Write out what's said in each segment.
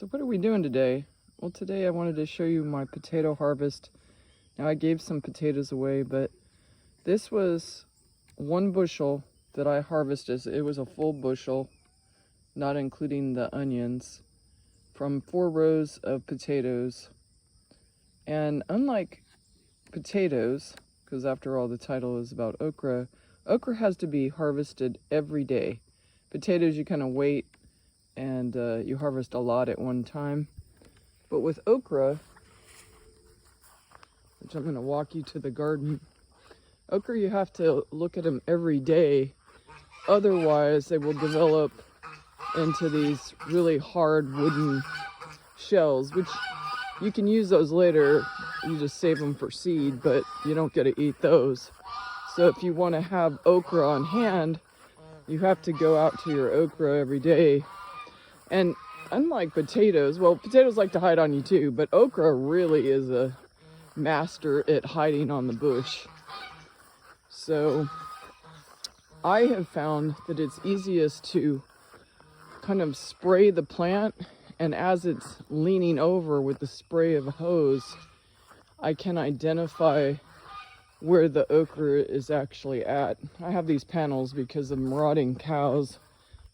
So what are we doing today? Well, today I wanted to show you my potato harvest. Now I gave some potatoes away, but this was 1 bushel that I harvested. It was a full bushel, not including the onions, from 4 rows of potatoes. And unlike potatoes, because after all the title is about okra, okra has to be harvested every day. Potatoes you kind of wait and you harvest a lot at one time. But with okra, which I'm going to walk you to the garden, okra you have to look at them every day, otherwise they will develop into these really hard wooden shells, which you can use those later. You just save them for seed, but you don't get to eat those. So if you want to have okra on hand, you have to go out to your okra every day. And unlike potatoes, well, potatoes like to hide on you too, but okra really is a master at hiding on the bush. So I have found that it's easiest to kind of spray the plant, and as it's leaning over with the spray of a hose, I can identify where the okra is actually at. I have these panels because of marauding cows.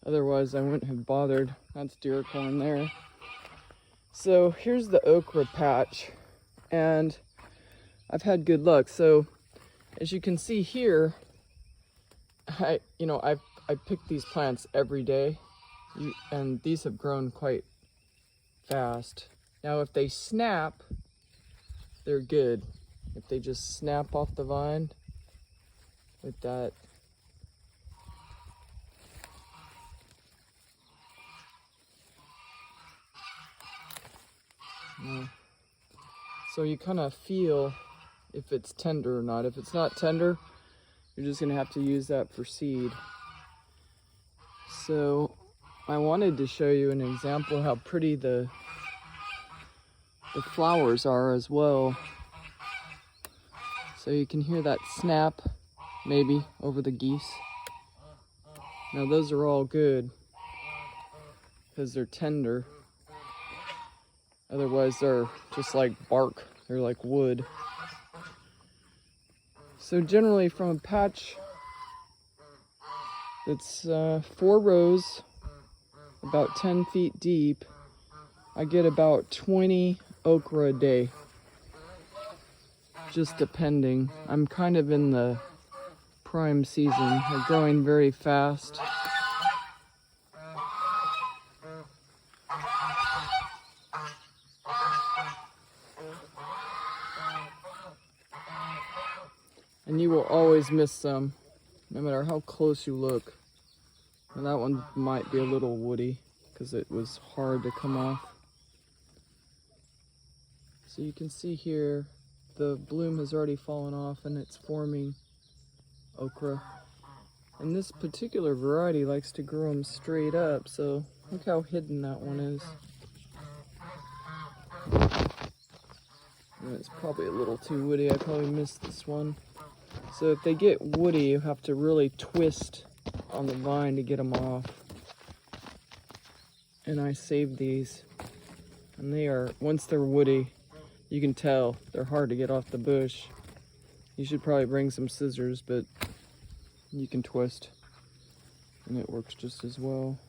Otherwise, I wouldn't have bothered. That's deer corn there. So here's the okra patch, and I've had good luck. So as you can see here, I pick these plants every day, and these have grown quite fast. Now, if they snap, they're good. If they just snap off the vine with that, so you kind of feel if it's tender or not. If it's not tender, you're just gonna have to use that for seed. So I wanted to show you an example how pretty the flowers are as well. So you can hear that snap maybe over the geese. Now those are all good because they're tender. Otherwise they're just like bark, they're like wood. So generally from a patch that's 4 rows, about 10 feet deep, I get about 20 okra a day. Just depending. I'm kind of in the prime season. They're growing very fast. And you will always miss some, no matter how close you look. And that one might be a little woody because it was hard to come off. So you can see here, the bloom has already fallen off and it's forming okra. And this particular variety likes to grow them straight up, so look how hidden that one is. And it's probably a little too woody, I probably missed this one. So if they get woody, you have to really twist on the vine to get them off. And I saved these. And they are, once they're woody, you can tell they're hard to get off the bush. You should probably bring some scissors, but you can twist and it works just as well.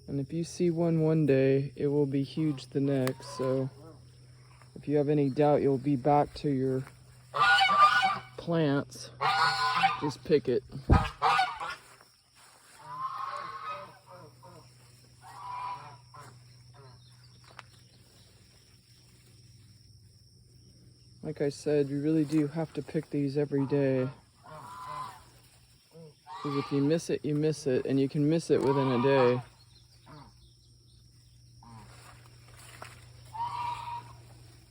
And if you see one day, it will be huge the next. So if you have any doubt you'll be back to your plants, just pick it. Like I said, you really do have to pick these every day. Because if you miss it, you miss it, and you can miss it within a day.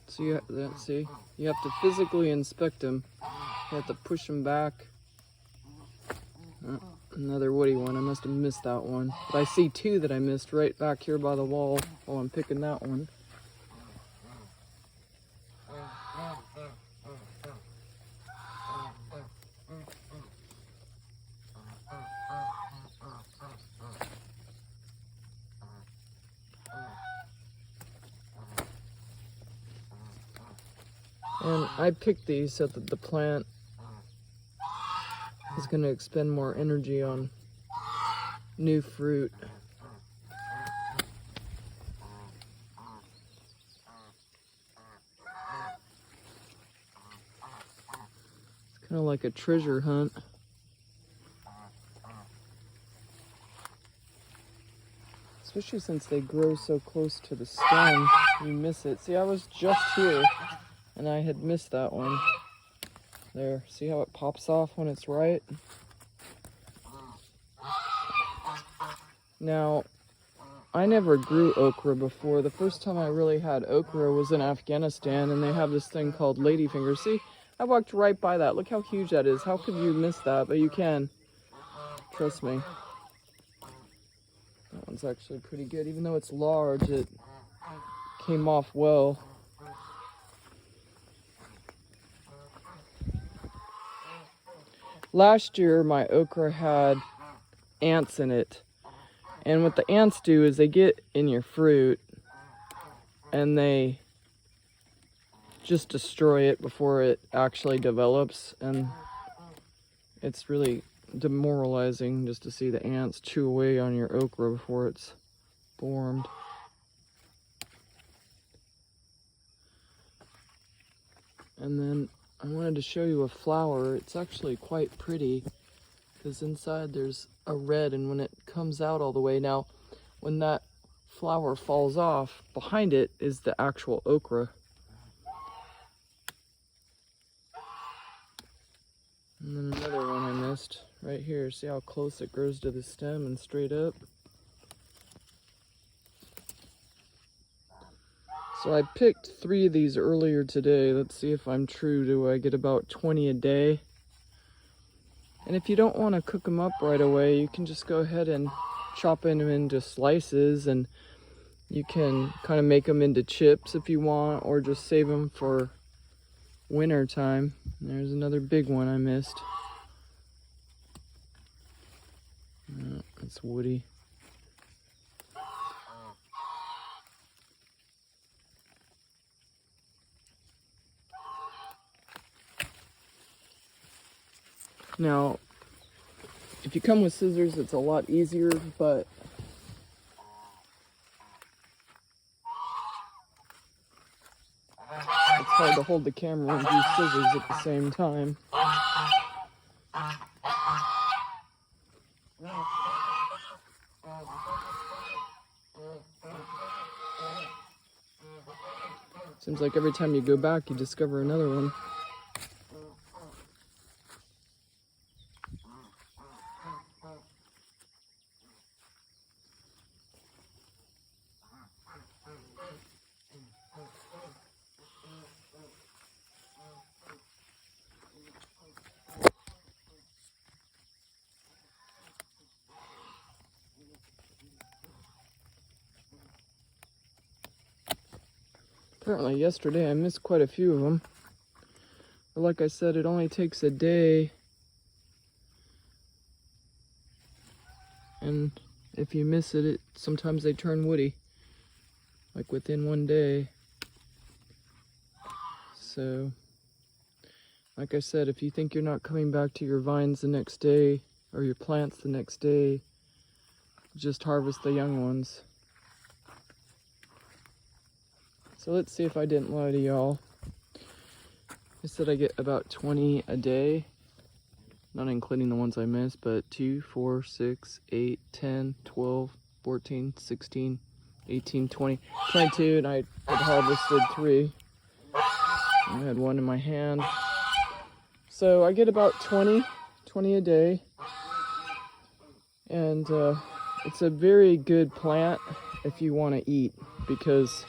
So you have to physically inspect them. You have to push them back. Another woody one. I must have missed that one. But I see 2 that I missed right back here by the wall while I'm picking that one. And I picked these so that the plant is going to expend more energy on new fruit. It's kind of like a treasure hunt. Especially since they grow so close to the stem, you miss it. See, I was just here and I had missed that one. There, see how it pops off when it's right? Now, I never grew okra before. The first time I really had okra was in Afghanistan, and they have this thing called ladyfinger. See, I walked right by that. Look how huge that is. How could you miss that? But you can. Trust me. That one's actually pretty good. Even though it's large, it came off well. Last year, my okra had ants in it. And what the ants do is they get in your fruit and they just destroy it before it actually develops. And it's really demoralizing just to see the ants chew away on your okra before it's formed. And then I wanted to show you a flower. It's actually quite pretty because inside there's a red, and when it comes out all the way, now when that flower falls off, behind it is the actual okra. And then another one I missed right here. See how close it grows to the stem and straight up? So I picked 3 of these earlier today. Let's see if I'm true. Do I get about 20 a day? And if you don't want to cook them up right away, you can just go ahead and chop them into slices, and you can kind of make them into chips if you want, or just save them for winter time. There's another big one I missed. Oh, it's woody. Now, if you come with scissors, it's a lot easier, but it's hard to hold the camera and use scissors at the same time. Seems like every time you go back, you discover another one. Apparently yesterday I missed quite a few of them. But like I said, it only takes a day. And if you miss it, sometimes they turn woody. Like within one day. So, like I said, if you think you're not coming back to your vines the next day, or your plants the next day, just harvest the young ones. So let's see if I didn't lie to y'all. I said I get about 20 a day, not including the ones I missed, but 2, 4, 6, 8, 10, 12, 14, 16, 18, 20, 22, and I had harvested 3. I had 1 in my hand. So I get about 20 a day. And it's a very good plant if you want to eat, because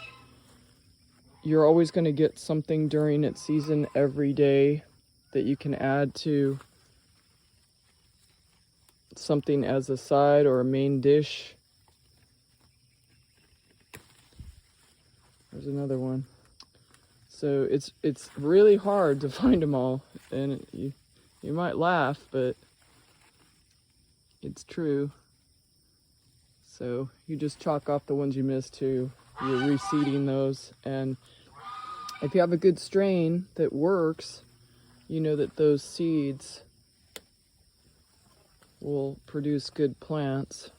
you're always going to get something during its season every day that you can add to something as a side or a main dish. There's another one. So it's really hard to find them all, and you might laugh, but it's true. So you just chalk off the ones you missed to you're reseeding those, and If you have a good strain that works, you know that those seeds will produce good plants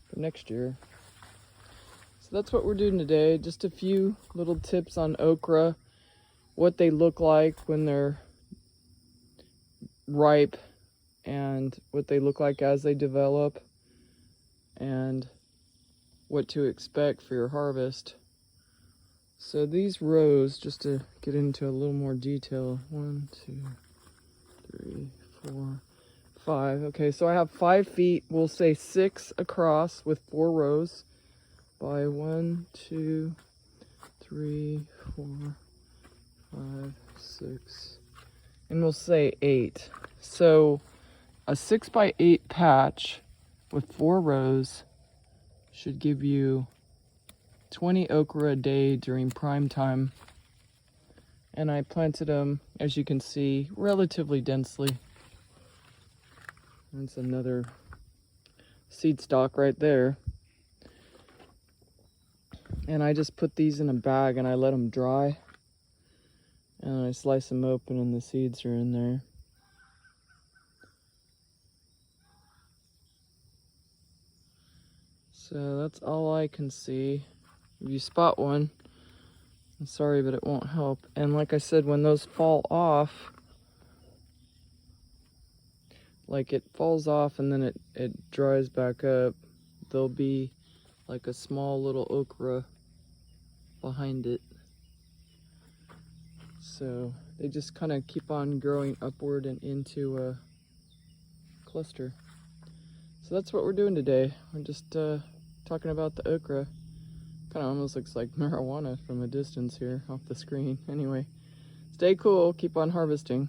for next year. So that's what we're doing today. Just a few little tips on okra, what they look like when they're ripe, and what they look like as they develop, and what to expect for your harvest. So these rows, just to get into a little more detail, 1, 2, 3, 4, 5. Okay, so I have 5 feet, we'll say 6 across with 4 rows by 1, 2, 3, 4, 5, 6, and we'll say 8. So a 6 by 8 patch with 4 rows should give you 20 okra a day during prime time. And I planted them, as you can see, relatively densely. That's another seed stalk right there. And I just put these in a bag and I let them dry. And I slice them open and the seeds are in there. So that's all I can see. If you spot one, I'm sorry, but it won't help. And like I said, when those fall off, like it falls off and then it dries back up, there'll be like a small little okra behind it. So they just kind of keep on growing upward and into a cluster. So that's what we're doing today. We're just talking about the okra. Kind of almost looks like marijuana from a distance here off the screen. Anyway, stay cool, keep on harvesting.